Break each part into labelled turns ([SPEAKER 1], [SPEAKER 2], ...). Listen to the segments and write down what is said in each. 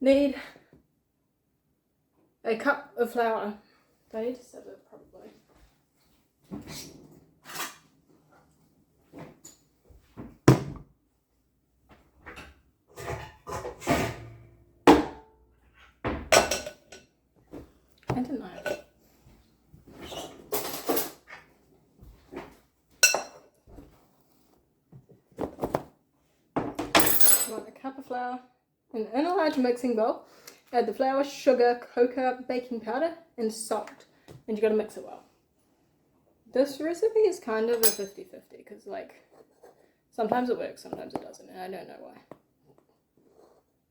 [SPEAKER 1] Need a cup of flour. Do I need to set it? Probably. I didn't know. Want a cup of flour. And in a large mixing bowl, add the flour, sugar, cocoa, baking powder, and salt. And you gotta mix it well. This recipe is kind of a 50-50 because, like, sometimes it works, sometimes it doesn't, and I don't know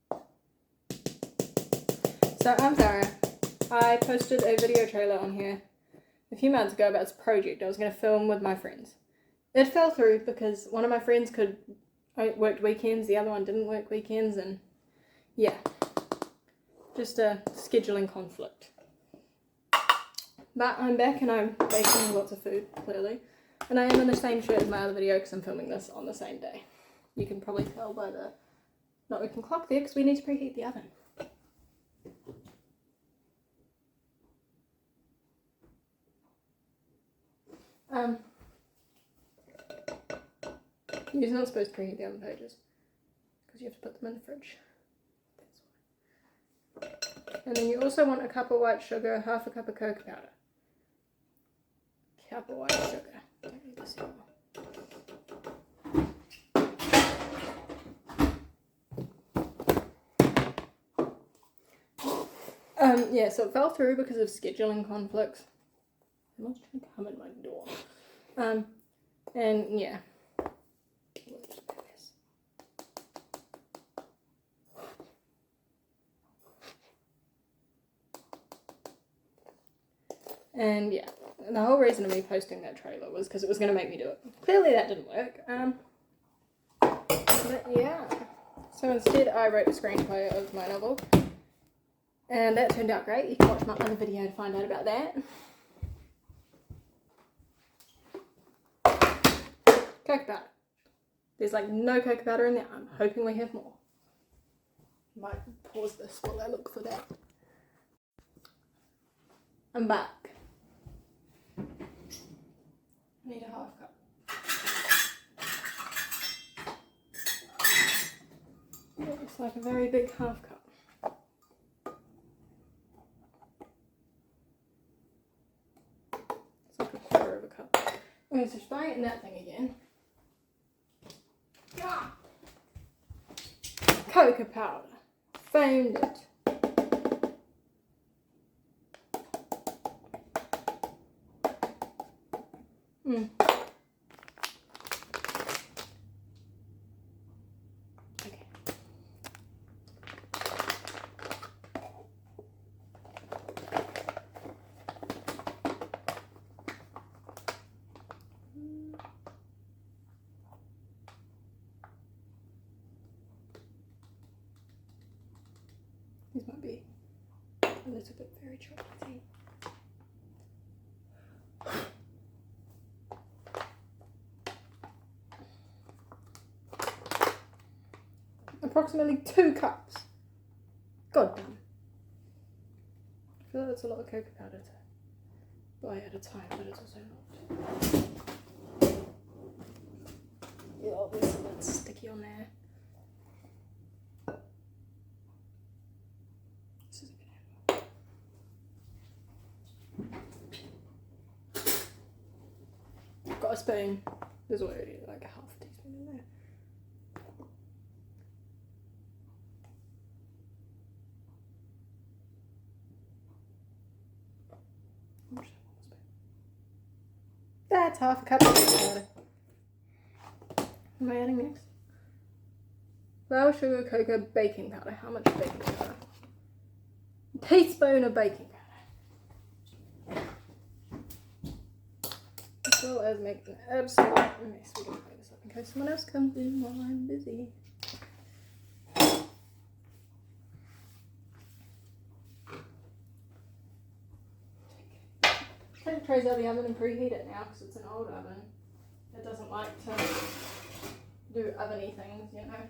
[SPEAKER 1] why. So, I'm Sarah. I posted a video trailer on here a few months ago about this project I was going to film with my friends. It fell through because one of my friends worked weekends, the other one didn't work weekends, and yeah, just a scheduling conflict. But I'm back and I'm baking lots of food, clearly. And I am in the same shirt as my other video because I'm filming this on the same day. You can probably tell by the not working clock there because we need to preheat the oven. You're not supposed to preheat the oven pages because you have to put them in the fridge. That's why. And then you also want a cup of white sugar, half a cup of cocoa powder. Cup of white sugar. Don't need this anymore. Yeah, so it fell through because of scheduling conflicts. Someone's trying to come in my door. And yeah. And yeah, the whole reason of me posting that trailer was because it was going to make me do it. Clearly that didn't work. But yeah. So instead I wrote the screenplay of my novel. And that turned out great. You can watch my other video to find out about that. Cocoa powder. There's like no cocoa powder in there. I'm hoping we have more. Might pause this while I look for that. I'm back. I need a half cup. It looks like a very big half cup. It's like a quarter of a cup. Okay, so try it in that thing again. Ah! Cocoa powder. Found it. Okay. These might be a little bit very chocolatey. Approximately 2 cups. God damn. I feel like that's a lot of cocoa powder to buy at a time, but it's also not. Yeah, there's a bit sticky on there. This is a good I've got a spoon. There's already like a half a teaspoon in there. That's half a cup of baking powder. What am I adding next? Flour, sugar, cocoa, baking powder. How much baking powder? A teaspoon of baking powder. As well as making an absolute mess. We're going to clean this up in case someone else comes in while I'm busy. Take the trays out of the oven and preheat it now because it's an old oven. It doesn't like to do oveny things, you know.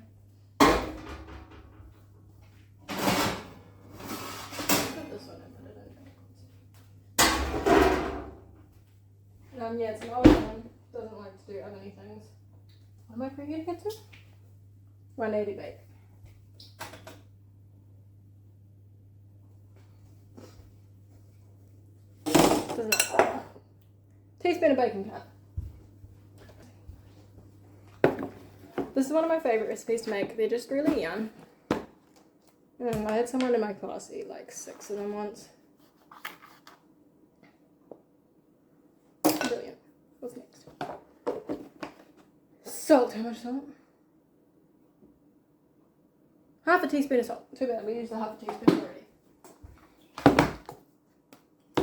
[SPEAKER 1] Yeah, it's an old one. Doesn't like to do oven things. What am I forgetting it to? 180 bake. Doesn't like teaspoon of baking powder. This is one of my favourite recipes to make. They're just really yum. I had someone in my class eat like 6 of them once. Brilliant. What's next? Salt. How much salt? Half a teaspoon of salt. Too bad, we used the half a teaspoon already.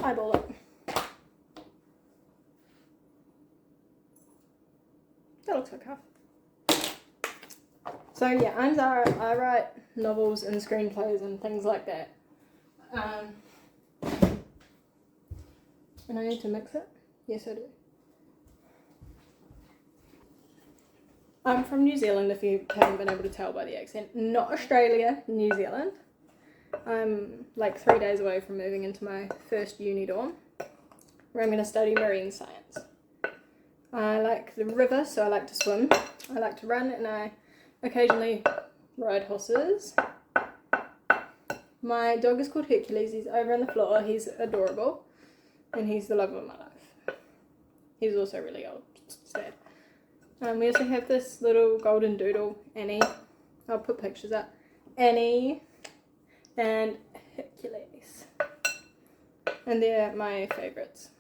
[SPEAKER 1] Eyeball it. That looks like half. So yeah, I'm Zara. I write novels and screenplays and things like that. And I need to mix it? Yes, I do. I'm from New Zealand, if you haven't been able to tell by the accent. Not Australia, New Zealand. I'm like 3 days away from moving into my first uni dorm, where I'm going to study marine science. I like the river, so I like to swim. I like to run, and I occasionally ride horses. My dog is called Hercules. He's over on the floor. He's adorable, and he's the love of my life. He's also really old. Sad. We also have this little golden doodle, Annie. I'll put pictures up. Annie and Hercules. And they're my favourites.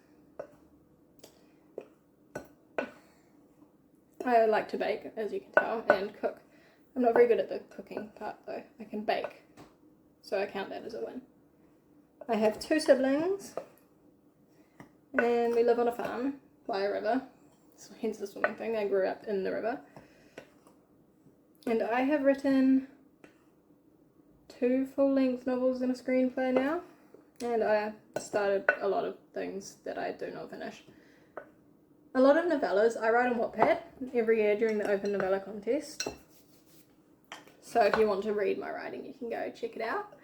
[SPEAKER 1] I like to bake, as you can tell, and cook. I'm not very good at the cooking part though. I can bake, so I count that as a win. I have 2 siblings, and we live on a farm by a river, so hence the swimming thing. I grew up in the river. And I have written 2 full-length novels and a screenplay now, and I started a lot of things that I do not finish. A lot of novellas I write on Wattpad every year during the Open Novella Contest. So if you want to read my writing, you can go check it out.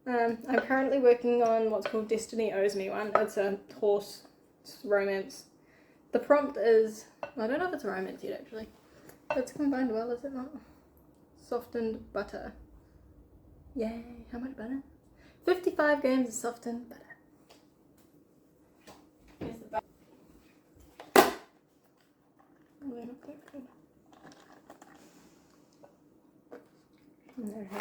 [SPEAKER 1] I'm currently working on what's called Destiny Owes Me one. It's a horse romance. The prompt is, I don't know if it's a romance yet actually. It's combined well, is it not? Softened butter. Yay, how much butter? 55 grams of softened butter. Here's the butter. Oh, they look that good. And there it is.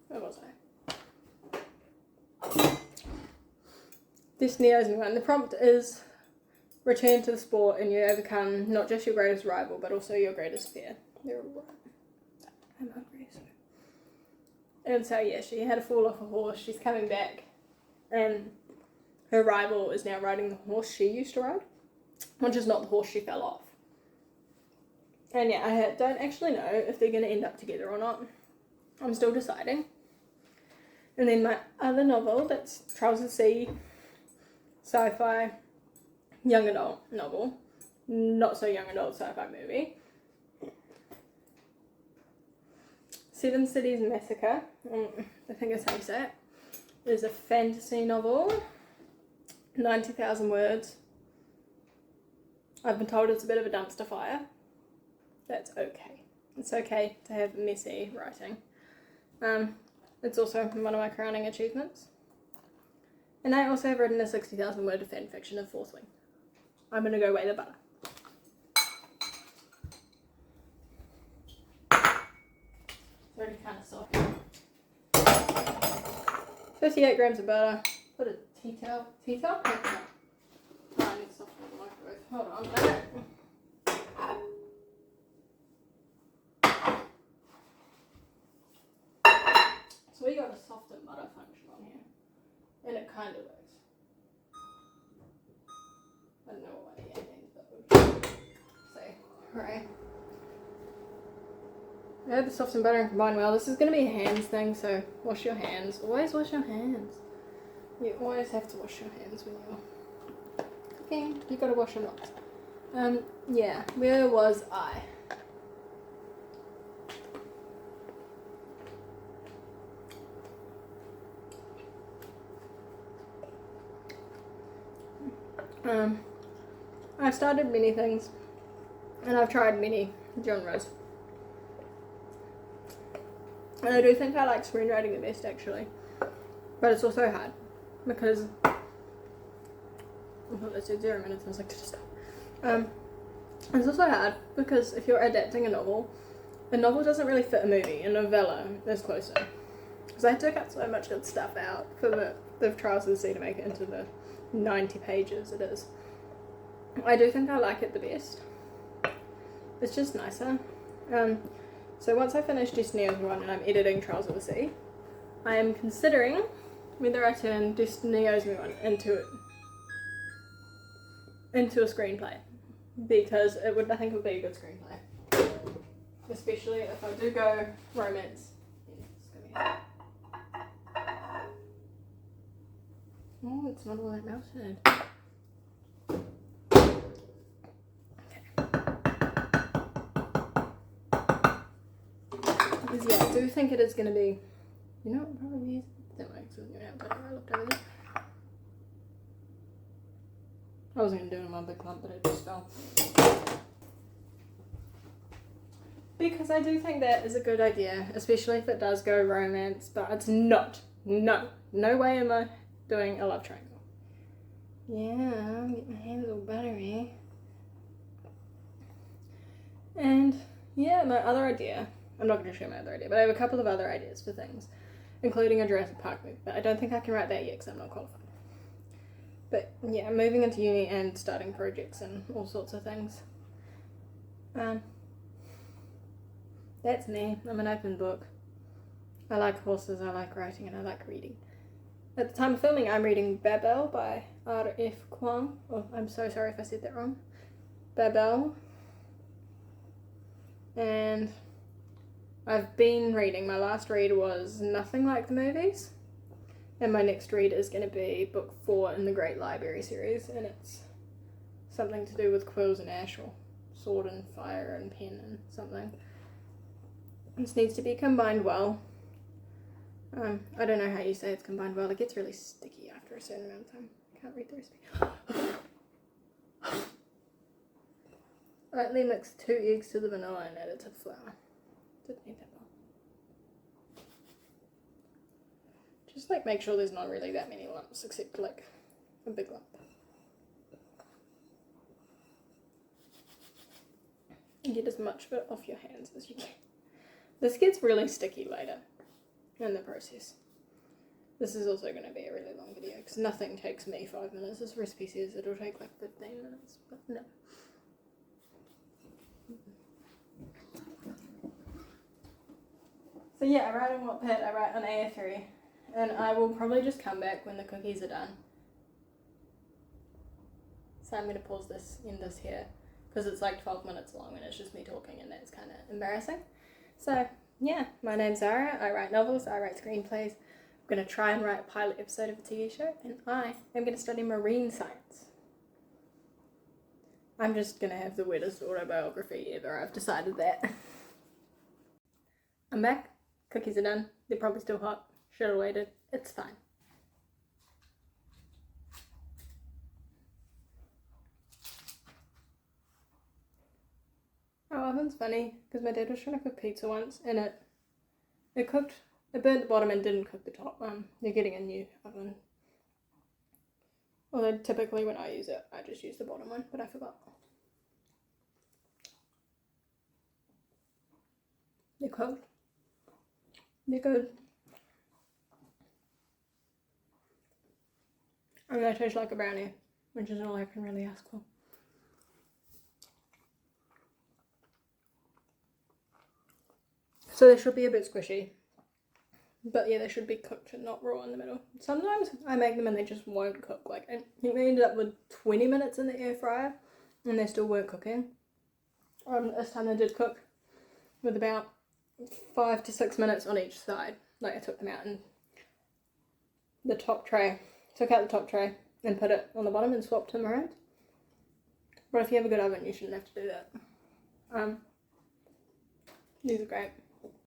[SPEAKER 1] Where was I? Destiny Owes Me one. The prompt is return to the sport and you overcome not just your greatest rival but also your greatest fear. I'm hungry, so. And so yeah, she had to fall off a horse. She's coming back, and her rival is now riding the horse she used to ride, which is not the horse she fell off. And yeah, I don't actually know if they're going to end up together or not. I'm still deciding. And then my other novel, that's Trouser Sea, sci-fi, young adult novel, not so young adult sci-fi movie. 7 Cities Massacre, I think that's how you say it, is a fantasy novel, 90,000 words. I've been told it's a bit of a dumpster fire. That's okay. It's okay to have messy writing. It's also one of my crowning achievements. And I also have written a 60,000 word fan fiction of Fourth Wing. I'm going to go weigh the butter. It's already kind of soft. 58 grams of butter. Put a tea towel. Tea towel? No. Oh, I need to soften the microwave. Hold on a minute. So we got a soften butter function on here. And it kind of works. I don't know what the end means, but we'll say, right. I had the softened butter and combined well. This is going to be a hands thing, so wash your hands. Always wash your hands. You always have to wash your hands when you're cooking. You got to wash them lots. Yeah, where was I? I've started many things and I've tried many genres. And I do think I like screenwriting the best actually. But it's also hard because I thought that said 0 minutes, I was like, to stop. It's also hard because if you're adapting a novel doesn't really fit a movie. A novella is closer. Because I had to cut so much good stuff out for the Trials of the Sea to make it into the 90 pages it is. I do think I like it the best. It's just nicer. So once I finish Destiny Ocean and I'm editing Trials of the Sea, I am considering whether I turn Destiny Ocean into a screenplay, because I think it would be a good screenplay, especially if I do go romance. Oh, it's not all that melted. Because yeah, I do think it is going to be, you know, it probably is. That makes it out better. I looked over there. I wasn't going to do it in one big clump, but it just fell. Because I do think that is a good idea, especially if it does go romance, but it's not. No way am I doing a love triangle. Yeah, I'll get my hands all buttery. And yeah, my other idea, I'm not going to share my other idea, but I have a couple of other ideas for things, including a Jurassic Park movie, but I don't think I can write that yet because I'm not qualified. But yeah, I'm moving into uni and starting projects and all sorts of things. That's me. I'm an open book. I like horses, I like writing, and I like reading. At the time of filming, I'm reading Babel by R.F. Kuang. Oh, I'm so sorry if I said that wrong. Babel. And I've been reading. My last read was Nothing Like the Movies. And my next read is going to be book 4 in the Great Library series. And it's something to do with quills and ash, or sword and fire and pen and something. This needs to be combined well. I don't know how you say it's combined well. It gets really sticky after a certain amount of time. I can't read the recipe. Lightly mix 2 eggs to the vanilla and add it to the flour. Didn't need that well. Just like make sure there's not really that many lumps, except like a big lump. And get as much of it off your hands as you can. This gets really sticky later in the process. This is also going to be a really long video because nothing takes me 5 minutes. This recipe says it'll take like 15 minutes, but no. So yeah, I write on Wattpad, I write on AF3, and I will probably just come back when the cookies are done. So I'm going to pause this, end this here, because it's like 12 minutes long and it's just me talking and that's kind of embarrassing. So yeah, my name's Zara, I write novels, I write screenplays. I'm going to try and write a pilot episode of a TV show, and I am going to study marine science. I'm just going to have the wettest autobiography ever, I've decided that. I'm back, cookies are done, they're probably still hot, should have waited, it's fine. Our oven's funny, because my dad was trying to cook pizza once, and it burnt the bottom and didn't cook the top. They're getting a new oven. Although typically when I use it, I just use the bottom one, but I forgot. They're cooked. They're good. And they taste like a brownie, which is all I can really ask for. So they should be a bit squishy. But yeah, they should be cooked and not raw in the middle. Sometimes I make them and they just won't cook. Like, I think they ended up with 20 minutes in the air fryer and they still weren't cooking. This time they did cook with about 5 to 6 minutes on each side. Like, I took them out and took out the top tray and put it on the bottom and swapped them around. But if you have a good oven, you shouldn't have to do that. These are great.